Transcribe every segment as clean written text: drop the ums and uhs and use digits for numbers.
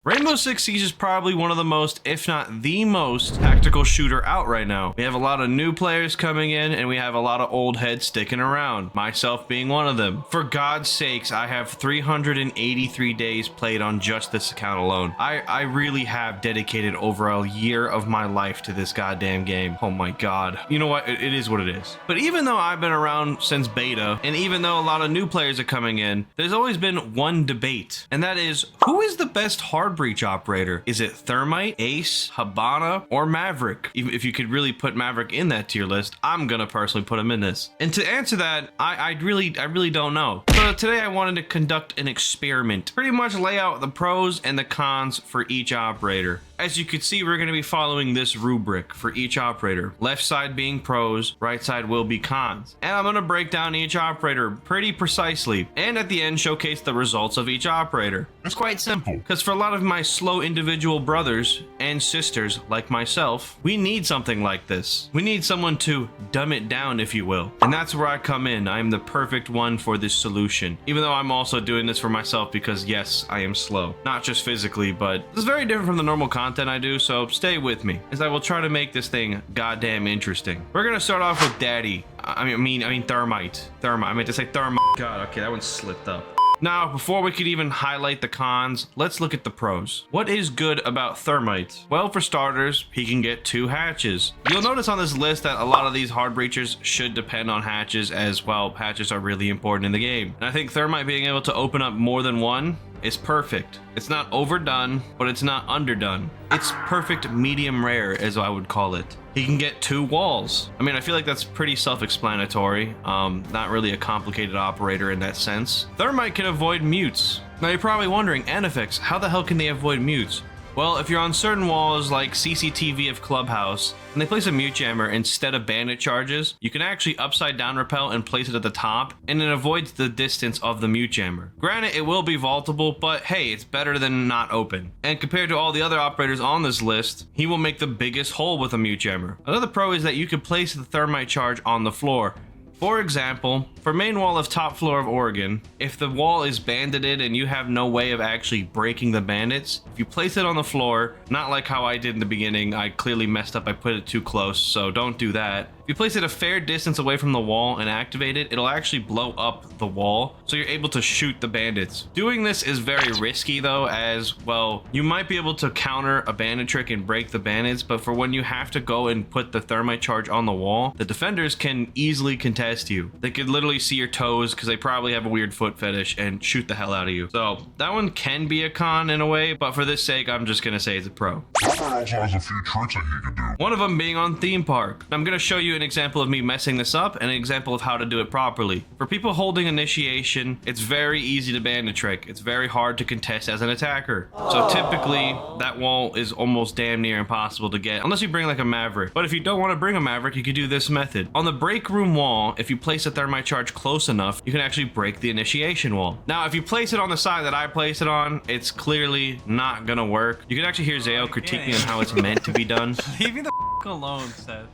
Rainbow Six Siege is probably one of the most, if not the most, tactical shooter out right now. We have a lot of new players coming in, and we have a lot of old heads sticking around, myself being one of them. For God's sakes, I have 383 days played on just this account alone. I really have dedicated over a year of my life to this goddamn game. Oh my god. You know what? It is what it is. But even though I've been around since beta, and even though a lot of new players are coming in, there's always been one debate, and that is, who is the best hard breach operator? Is it Thermite, Ace, Hibana, or Maverick? Even if you could really put Maverick in that tier list, I'm gonna personally put him in this. And to answer that, I really don't know. So today I wanted to conduct an experiment, pretty much lay out the pros and the cons for each operator. As you can see, we're going to be following this rubric for each operator. Left side being pros, right side will be cons. And I'm going to break down each operator pretty precisely, and at the end showcase the results of each operator. It's quite simple, because for a lot of my slow individual brothers and sisters like myself, we need something like this. We need someone to dumb it down, if you will. And that's where I come in. I am the perfect one for this solution. Even though I'm also doing this for myself because yes, I am slow. Not just physically, but it's very different from the normal content I do, so stay with me as I will try to make this thing goddamn interesting. We're gonna start off with Daddy. I mean Thermite. I meant to say Thermite. God, okay, that one slipped up. Now, before we could even highlight the cons, let's look at the pros. What is good about Thermite? Well, for starters, he can get 2 hatches. You'll notice on this list that a lot of these hard breachers should depend on hatches, as well, hatches are really important in the game. And I think Thermite being able to open up more than one is perfect. It's not overdone, but it's not underdone. It's perfect medium rare, as I would call it. He can get 2 walls. I mean, I feel like that's pretty self-explanatory. Not really a complicated operator in that sense. Thermite can avoid mutes. Now you're probably wondering, Anifex, how the hell can they avoid mutes? Well, if you're on certain walls like CCTV of Clubhouse, and they place a mute jammer instead of bandit charges, you can actually upside down repel and place it at the top, and it avoids the distance of the mute jammer. Granted, it will be vaultable, but hey, it's better than not open. And compared to all the other operators on this list, he will make the biggest hole with a mute jammer. Another pro is that you can place the Thermite charge on the floor. For example, for main wall of top floor of Oregon, if the wall is bandited and you have no way of actually breaking the bandits, if you place it on the floor, not like how I did in the beginning, I clearly messed up, I put it too close, so don't do that. If you place it a fair distance away from the wall and activate it, it'll actually blow up the wall, so you're able to shoot the bandits. Doing this is very risky though, as, well, you might be able to counter a bandit trick and break the bandits, but for when you have to go and put the Thermite charge on the wall, the defenders can easily contest you. They could literally see your toes because they probably have a weird foot fetish and shoot the hell out of you. So that one can be a con in a way, but for this sake, I'm just gonna say it's a pro. Also has a few tricks that he can do. One of them being on theme park. I'm gonna show you an example of me messing this up and an example of how to do it properly. For people holding initiation, it's very easy to bandit trick. It's very hard to contest as an attacker. So typically that wall is almost damn near impossible to get unless you bring like a Maverick. But if you don't want to bring a Maverick, you could do this method. On the break room wall, if you place a Thermite charge close enough, you can actually break the initiation wall. Now, if you place it on the side that I place it on, it's clearly not gonna work. You can actually hear Zayo critiquing on how it's meant to be done. Leave me the alone, Seth.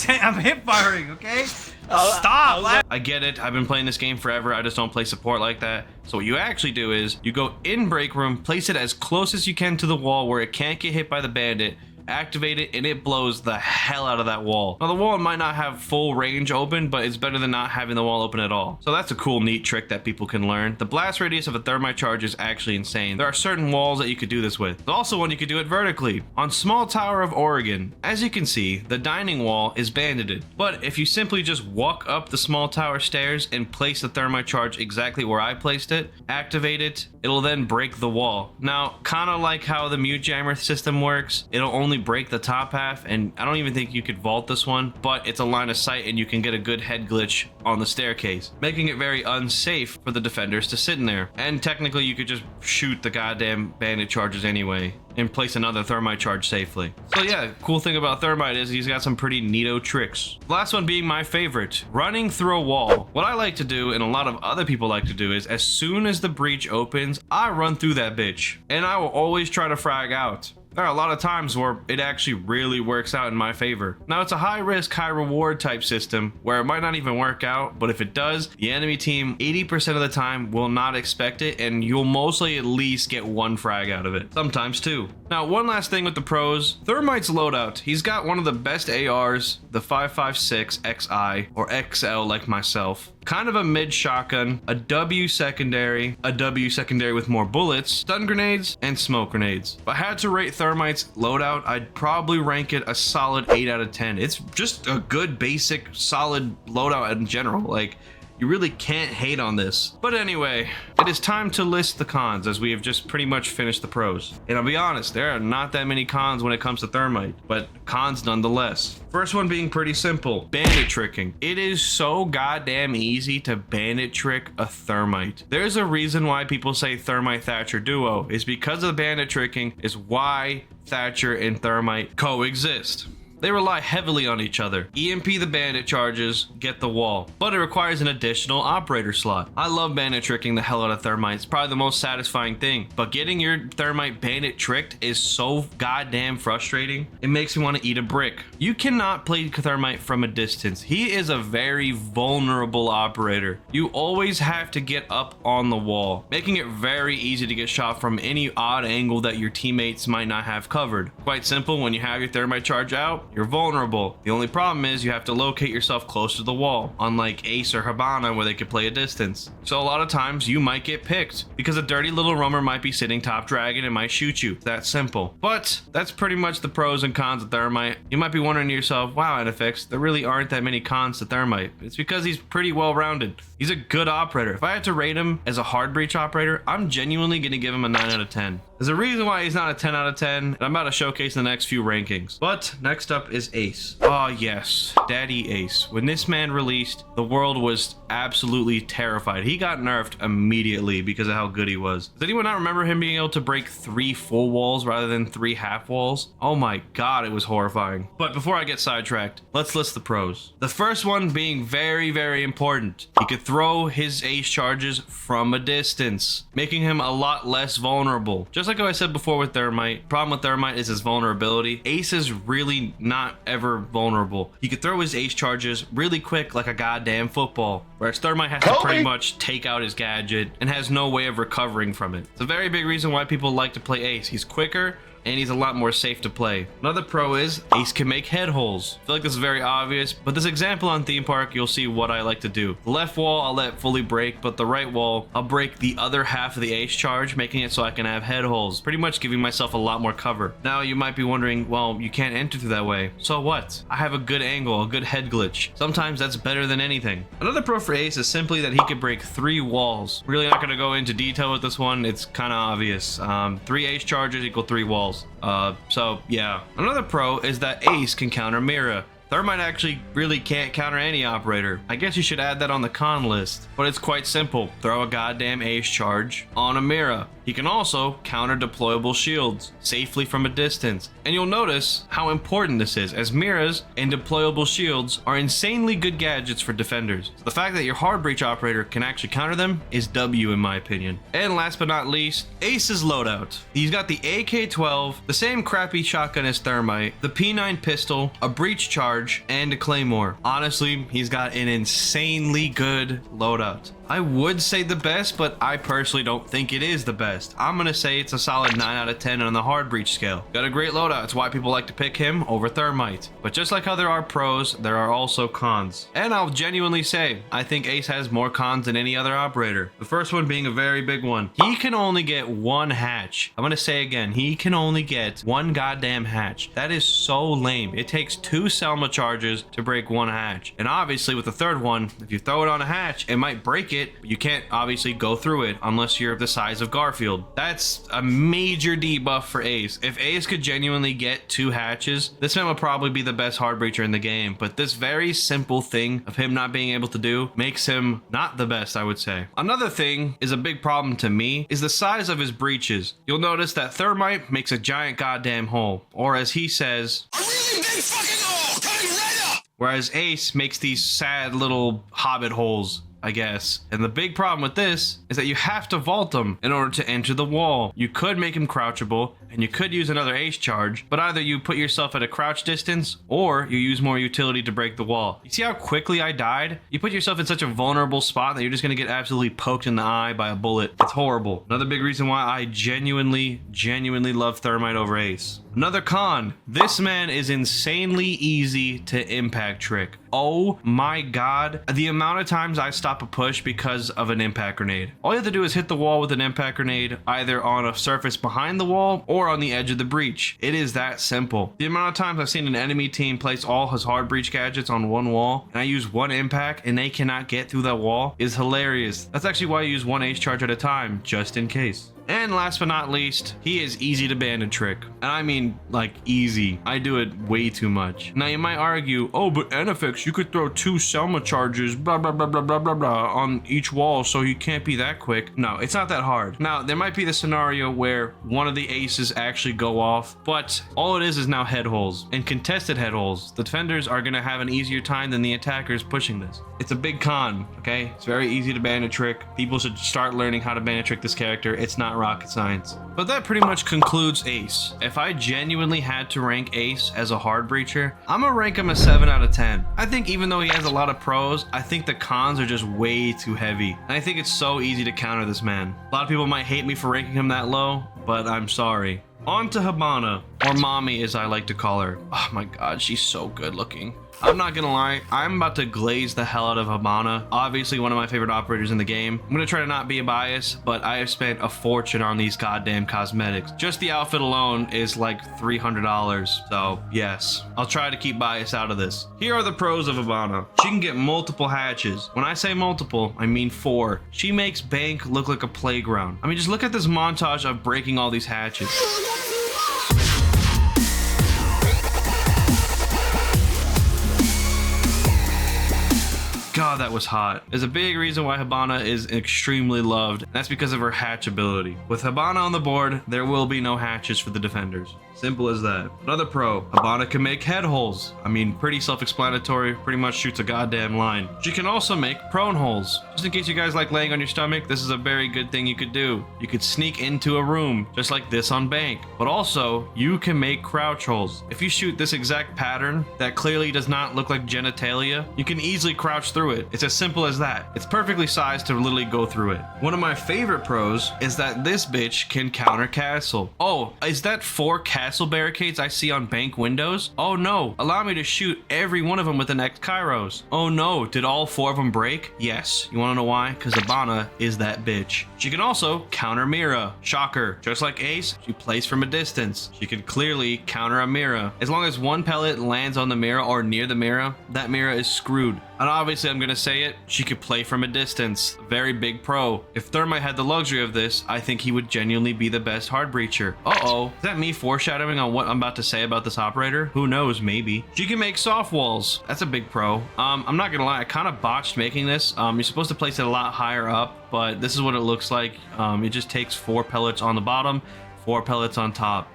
I'm hip firing, okay? Stop! I get it. I've been playing this game forever. I just don't play support like that. So what you actually do is you go in break room, place it as close as you can to the wall where it can't get hit by the bandit, activate it, and it blows the hell out of that wall. Now the wall might not have full range open, but it's better than not having the wall open at all. So that's a cool, neat trick that people can learn. The blast radius of a Thermite charge is actually insane. There are certain walls that you could do this with. There's also one you could do it vertically. On Small Tower of Oregon, as you can see, the dining wall is bandited. But if you simply just walk up the small tower stairs and place the Thermite charge exactly where I placed it, activate it, it'll then break the wall. Now, kind of like how the mute jammer system works, it'll only break the top half, and I don't even think you could vault this one, but it's a line of sight and you can get a good head glitch on the staircase, making it very unsafe for the defenders to sit in there. And technically you could just shoot the goddamn bandit charges anyway and place another Thermite charge safely. So yeah, cool thing about Thermite is he's got some pretty neato tricks. The last one being my favorite, running through a wall. What I like to do, and a lot of other people like to do, is as soon as the breach opens, I run through that bitch, and I will always try to frag out. There are a lot of times where it actually really works out in my favor. Now, it's a high risk, high reward type system where it might not even work out, but if it does, the enemy team 80% of the time will not expect it, and you'll mostly at least get one frag out of it, sometimes two. Now, one last thing with the pros, Thermite's loadout. He's got one of the best ARs, the 5.56 XI or XL like myself. Kind of a mid shotgun, a W secondary with more bullets, stun grenades, and smoke grenades. If I had to rate Thermite's loadout, I'd probably rank it a solid 8 out of 10. It's just a good, basic, solid loadout in general. Like, you really can't hate on this. But anyway, it is time to list the cons, as we have just pretty much finished the pros. And I'll be honest, there are not that many cons when it comes to Thermite, but cons nonetheless. First one being pretty simple, bandit tricking. It is so goddamn easy to bandit trick a Thermite. There's a reason why people say Thermite Thatcher duo, is because of bandit tricking is why Thatcher and Thermite coexist. They rely heavily on each other. EMP the bandit charges, get the wall, but it requires an additional operator slot. I love bandit tricking the hell out of Thermite. It's probably the most satisfying thing, but getting your Thermite bandit tricked is so goddamn frustrating. It makes me want to eat a brick. You cannot play Thermite from a distance. He is a very vulnerable operator. You always have to get up on the wall, making it very easy to get shot from any odd angle that your teammates might not have covered. Quite simple, when you have your Thermite charge out, you're vulnerable. The only problem is you have to locate yourself close to the wall, unlike Ace or Hibana where they could play a distance. So a lot of times you might get picked because a dirty little roamer might be sitting top dragon and might shoot you. That simple. But that's pretty much the pros and cons of Thermite. You might be wondering to yourself, wow, NFX, there really aren't that many cons to Thermite. It's because he's pretty well rounded. He's a good operator. If I had to rate him as a hard breach operator, I'm genuinely going to give him a 9 out of 10. There's a reason why he's not a 10 out of 10, and I'm about to showcase in the next few rankings. But next up is Ace. Oh yes, Daddy Ace. When this man released, the world was absolutely terrified. He got nerfed immediately because of how good he was. Does anyone not remember him being able to break 3 full walls rather than 3 half walls? Oh my god, it was horrifying. But before I get sidetracked, let's list the pros. The first one being very, very important. He could throw his Ace charges from a distance, making him a lot less vulnerable. Just like I said before with Thermite, problem with Thermite is his vulnerability. Ace is really not ever vulnerable. He could throw his Ace charges really quick like a goddamn football, whereas Thermite has to pretty much take out his gadget and has no way of recovering from it. It's a very big reason why people like to play Ace. He's quicker, and he's a lot more safe to play. Another pro is Ace can make head holes. I feel like this is very obvious, but this example on Theme Park, you'll see what I like to do. The left wall I'll let fully break, but the right wall I'll break the other half of the Ace charge, making it so I can have head holes, pretty much giving myself a lot more cover. Now you might be wondering, well, you can't enter through that way. So what? I have a good angle, a good head glitch. Sometimes that's better than anything. Another pro for Ace is simply that he could break 3 walls. Really not gonna go into detail with this one, it's kind of obvious. 3 Ace charges equal 3 walls. So yeah. Another pro is that Ace can counter Mira. Thermite actually really can't counter any operator. I guess you should add that on the con list. But it's quite simple. Throw a goddamn Ace charge on a Mira. He can also counter deployable shields safely from a distance. And you'll notice how important this is, as Miras and deployable shields are insanely good gadgets for defenders. So the fact that your hard breach operator can actually counter them is W in my opinion. And last but not least, Ace's loadout. He's got the AK-12, the same crappy shotgun as Thermite, the P9 pistol, a breach charge, and a claymore. Honestly, he's got an insanely good loadout. I would say the best, but I personally don't think it is the best. I'm gonna say it's a solid 9 out of 10 on the hard breach scale. Got a great loadout, it's why people like to pick him over Thermite. But just like how there are pros, there are also cons. And I'll genuinely say, I think Ace has more cons than any other operator. The first one being a very big one. He can only get 1 hatch. I'm gonna say again, he can only get 1 goddamn hatch. That is so lame. It takes 2 Selma charges to break 1 hatch. And obviously with the third one, if you throw it on a hatch, it might break it. You can't obviously go through it unless you're the size of Garfield. That's a major debuff for Ace. If Ace could genuinely get 2 hatches, this man would probably be the best hard breacher in the game. But this very simple thing of him not being able to do makes him not the best, I would say. Another thing is a big problem to me is the size of his breaches. You'll notice that Thermite makes a giant goddamn hole, or as he says, a really big fucking hole coming right up. Whereas Ace makes these sad little hobbit holes. I guess. And the big problem with this is that you have to vault him in order to enter the wall. You could make him crouchable, and you could use another ace charge, but either you put yourself at a crouch distance or you use more utility to break the wall. You see how quickly I died? You put yourself in such a vulnerable spot that you're just gonna get absolutely poked in the eye by a bullet. It's horrible. Another big reason why I genuinely love Thermite over ace. Another con, this man is insanely easy to impact trick. Oh my god, the amount of times I stop a push because of an impact grenade. All you have to do is hit the wall with an impact grenade, either on a surface behind the wall or on the edge of the breach. It is that simple. The amount of times I've seen an enemy team place all his hard breach gadgets on one wall, and I use one impact and they cannot get through that wall is hilarious. That's actually why I use one ace charge at a time, just in case. And last but not least, he is easy to bandit trick. And I mean, like, easy. I do it way too much. Now you might argue, oh, but NFX, you could throw 2 Selma charges, blah, blah, blah, blah, blah, blah, blah, on each wall, so you can't be that quick. No, it's not that hard. Now, there might be the scenario where one of the aces actually go off, but all it is now head holes. And contested head holes. The defenders are gonna have an easier time than the attackers pushing this. It's a big con, okay? It's very easy to bandit trick. People should start learning how to bandit trick this character. It's not rocket science. But that pretty much concludes ace. If I genuinely had to rank ace as a hard breacher, I'm gonna rank him a 7 out of 10. I think even though he has a lot of pros, I think the cons are just way too heavy. And I think it's so easy to counter this man. A lot of people might hate me for ranking him that low, but I'm sorry. On to Hibana, or Mommy as I like to call her. Oh my god, she's so good looking. I'm not gonna lie, I'm about to glaze the hell out of Hibana. Obviously one of my favorite operators in the game. I'm gonna try to not be a bias, but I have spent a fortune on these goddamn cosmetics. Just the outfit alone is like $300, so yes. I'll try to keep bias out of this. Here are the pros of Hibana. She can get multiple hatches. When I say multiple, I mean 4. She makes bank look like a playground. I mean, just look at this montage of breaking all these hatches. God, that was hot. There's a big reason why Hibana is extremely loved, and that's because of her hatch ability. With Hibana on the board, there will be no hatches for the defenders. Simple as that. Another pro, Hibana can make head holes. I mean, pretty self-explanatory, pretty much shoots a goddamn line. She can also make prone holes. Just in case you guys like laying on your stomach, this is a very good thing you could do. You could sneak into a room, just like this on bank. But also, you can make crouch holes. If you shoot this exact pattern that clearly does not look like genitalia, you can easily crouch through it. It's as simple as that. It's perfectly sized to literally go through it. One of my favorite pros is that this bitch can counter castle. Oh, is that 4 castle barricades I see on bank windows? Oh no, allow me to shoot every one of them with the next Kairos. Oh no, did all 4 of them break? Yes. You wanna know why? Because Hibana is that bitch. She can also counter Mira. Shocker. Just like Ace, she plays from a distance. She can clearly counter a Mira. As long as one pellet lands on the Mira or near the Mira, that Mira is screwed. And obviously, I'm gonna say it, she could play from a distance. Very big pro. If Thermite had the luxury of this, I think he would genuinely be the best hard breacher. Uh-oh, is that me foreshadowing on what I'm about to say about this operator? Who knows, maybe. She can make soft walls. That's a big pro. I'm not gonna lie, I kind of botched making this. You're supposed to place it a lot higher up, but this is what it looks like. It just takes 4 pellets on the bottom, 4 pellets on top.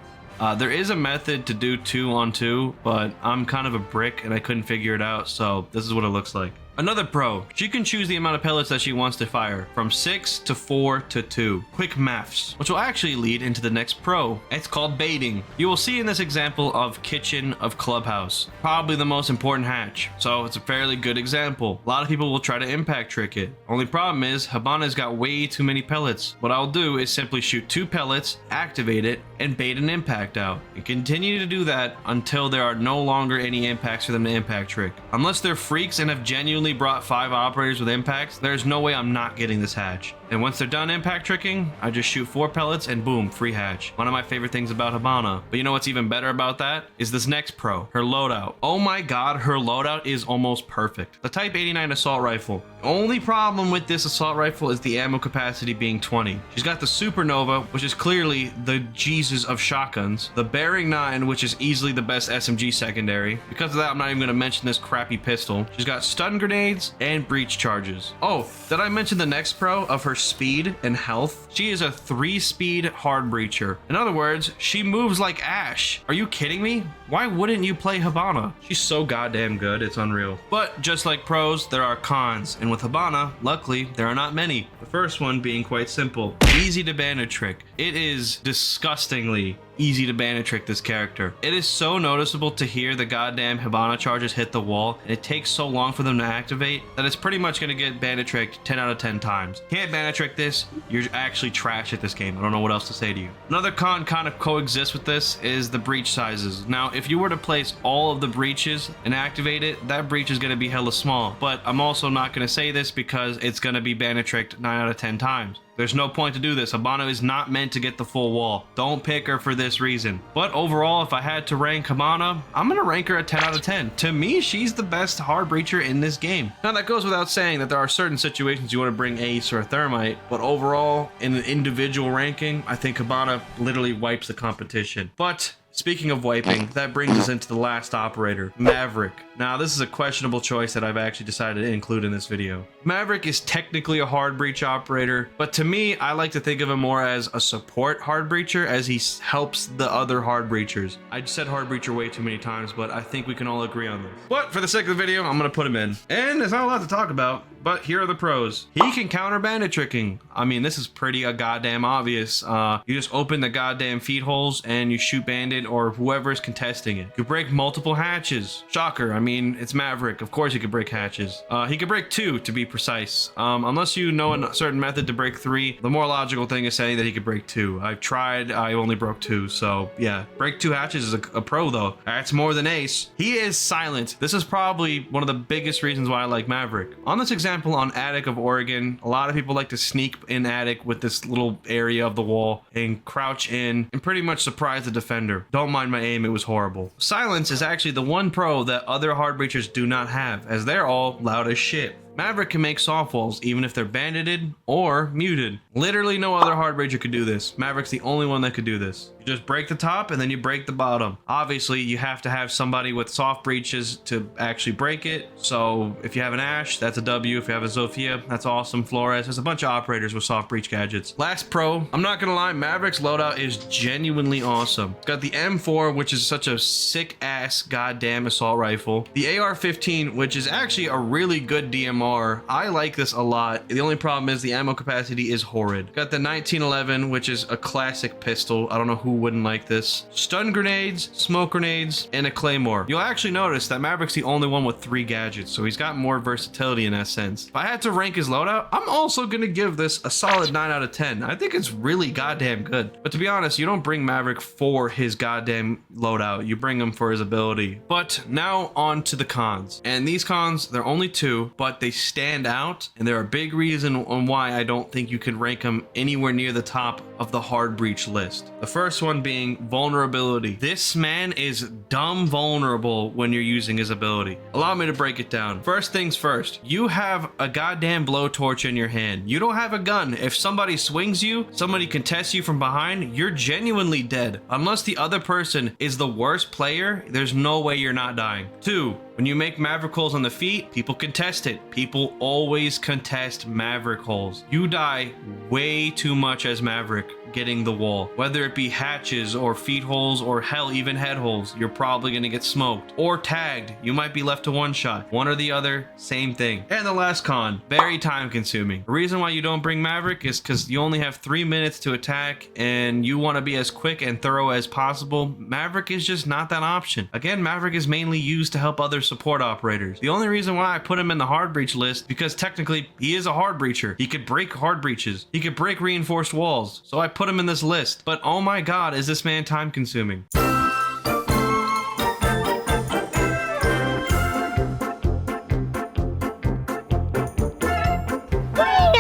There is a method to do 2 on 2, but I'm kind of a brick and I couldn't figure it out, so this is what it looks like. Another pro, she can choose the amount of pellets that she wants to fire, from 6 to 4 to 2. Quick maths, which will actually lead into the next pro. It's called baiting. You will see in this example of Kitchen of Clubhouse, probably the most important hatch, so it's a fairly good example. A lot of people will try to impact trick it. Only problem is, Hibana's got way too many pellets. What I'll do is simply shoot 2 pellets, activate it, and bait an impact out. And continue to do that until there are no longer any impacts for them to impact trick. Unless they're freaks and have genuinely brought 5 operators with impacts, there's no way I'm not getting this hatch. And once they're done impact tricking, I just shoot 4 pellets and boom, free hatch. One of my favorite things about Hibana. But you know what's even better about that? Is this next pro, her loadout. Oh my god, her loadout is almost perfect. The Type 89 assault rifle. Only problem with this assault rifle is the ammo capacity being 20. She's got the Supernova, which is clearly the Jesus of shotguns. The Bearing 9, which is easily the best SMG secondary. Because of that, I'm not even going to mention this crappy pistol. She's got stun grenades and breach charges. Oh, did I mention the next pro of her speed and health? She is a 3-speed hard breacher. In other words, she moves like Ash. Are you kidding me? Why wouldn't you play Hibana? She's so goddamn good, it's unreal. But just like pros, there are cons. And with Hibana, luckily, there are not many. The first one being quite simple. Easy to bandit trick. It is disgustingly easy to bandit trick this character. It is so noticeable to hear the goddamn Hibana charges hit the wall, and it takes so long for them to activate that it's pretty much going to get bandit tricked 10 out of 10 times. Can't bandit trick this, you're actually trash at this game. I don't know what else to say to you. Another con kind of coexists with this is the breach sizes. Now, if you were to place all of the breaches and activate it, that breach is going to be hella small. But I'm also not going to say this because it's going to be bandit tricked 9 out of 10 times. There's no point to do this. Hibana is not meant to get the full wall. Don't pick her for this reason. But overall, if I had to rank Hibana, I'm going to rank her a 10 out of 10. To me, she's the best hard breacher in this game. Now, that goes without saying that there are certain situations you want to bring Ace or a Thermite, but overall, in an individual ranking, I think Hibana literally wipes the competition. But speaking of wiping, that brings us into the last operator, Maverick. Now, this is a questionable choice that I've actually decided to include in this video. Maverick is technically a hard breach operator, but to me, I like to think of him more as a support hard breacher, as he helps the other hard breachers. I said hard breacher way too many times, but I think we can all agree on this. But for the sake of the video, I'm gonna put him in. And there's not a lot to talk about, but here are the pros. He can counter bandit tricking. I mean, this is pretty goddamn obvious. You just open the goddamn feed holes and you shoot bandit or whoever is contesting it. You break multiple hatches. Shocker. I mean, it's Maverick. Of course he could break hatches. He could break 2 to be precise. Unless you know a certain method to break 3, the more logical thing is saying that he could break 2. I've tried, I only broke 2, so yeah. Break 2 hatches is a pro though. That's more than Ace. He is silent. This is probably one of the biggest reasons why I like Maverick. On this example on Attic of Oregon, a lot of people like to sneak in Attic with this little area of the wall and crouch in and pretty much surprise the defender. Don't mind my aim, it was horrible. Silence is actually the one pro that other hard breachers do not have, as they're all loud as shit. Maverick can make soft walls even if they're bandited or muted. Literally no other hard breacher could do this. Maverick's the only one that could do this. You just break the top and then you break the bottom. Obviously, you have to have somebody with soft breaches to actually break it. So if you have an Ashe, that's a W. If you have a Zofia, that's awesome. Flores, there's a bunch of operators with soft breach gadgets. Last pro, I'm not gonna lie, Maverick's loadout is genuinely awesome. It's got the M4, which is such a sick ass goddamn assault rifle. The AR-15, which is actually a really good DMR. I like this a lot. The only problem is the ammo capacity is horrid. Got the 1911, which is a classic pistol. I don't know who wouldn't like this. Stun grenades, smoke grenades, and a claymore. You'll actually notice that Maverick's the only one with 3 gadgets, so he's got more versatility in that sense. If I had to rank his loadout, I'm also gonna give this a solid 9 out of 10. I think it's really goddamn good. But to be honest, you don't bring Maverick for his goddamn loadout. You bring him for his ability. But now on to the cons. And these cons, they're only 2, but they stand out, and they're a big reason on why I don't think you can rank them anywhere near the top of the hard breach list. The first one being vulnerability. This man is dumb vulnerable when you're using his ability. Allow me to break it down. First things first, you have a goddamn blowtorch in your hand. You don't have a gun. If somebody swings you, somebody contests you from behind, you're genuinely dead. Unless the other person is the worst player, there's no way you're not dying. 2, when you make Maverick holes on the feet, people contest it. People always contest Maverick holes. You die way too much as Maverick getting the wall. Whether it be hatches or feet holes or hell, even head holes, you're probably gonna get smoked. Or tagged. You might be left to one shot. One or the other, same thing. And the last con, very time consuming. The reason why you don't bring Maverick is because you only have 3 minutes to attack and you want to be as quick and thorough as possible. Maverick is just not that option. Again, Maverick is mainly used to help others support operators. The only reason why I put him in the hard breach list, because technically he is a hard breacher. He could break hard breaches. He could break reinforced walls. So I put him in this list. But oh my god, is this man time consuming. Wait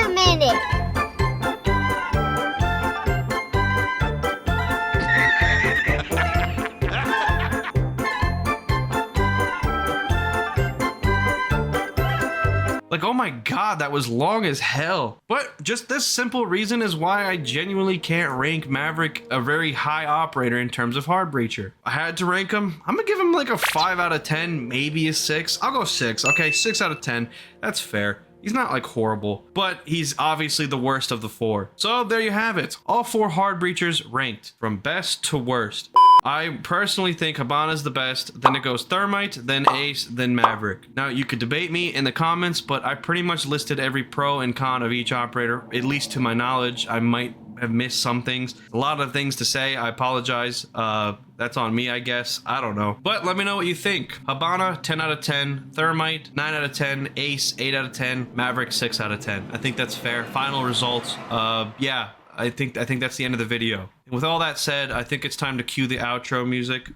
a minute. Like, oh my god, that was long as hell. But just this simple reason is why I genuinely can't rank Maverick a very high operator in terms of hard breacher. I had to rank him. I'm gonna give him like a 5 out of 10, maybe a 6. I'll go 6. Okay, 6 out of 10. That's fair. He's not like horrible, but he's obviously the worst of the 4. So there you have it. All 4 hard breachers ranked from best to worst. I personally think Hibana's the best, then it goes Thermite, then Ace, then Maverick. Now, you could debate me in the comments, but I pretty much listed every pro and con of each operator, at least to my knowledge. I might have missed some things. A lot of things to say. I apologize. That's on me, I guess. I don't know. But let me know what you think. Hibana, 10 out of 10. Thermite, 9 out of 10. Ace, 8 out of 10. Maverick, 6 out of 10. I think that's fair. Final results. Yeah. I think that's the end of the video. With all that said, I think it's time to cue the outro music.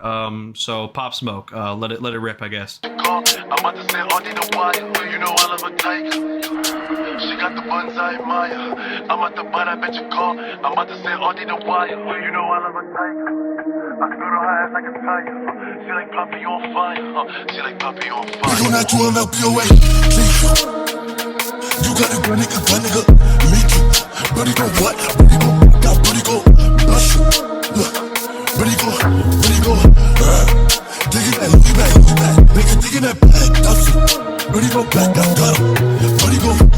So Pop Smoke, let it rip, I guess. I'm about to say only the wire, you know all of her types. She got the buns I admire. I'm at the butt, I bet you call. I'm about to say only the wire, you know all of her types. I can go to her ass like a tire. She like Puppy on fire. She like Puppy on fire. We gon' not do MLPOA. You got it, nigga, me too. Buddy go what? Buddy go, got buddy go, bless you. Look, buddy go, digging that, looking back, nigga digging that back, that's it. Buddy go back, got him. Buddy go.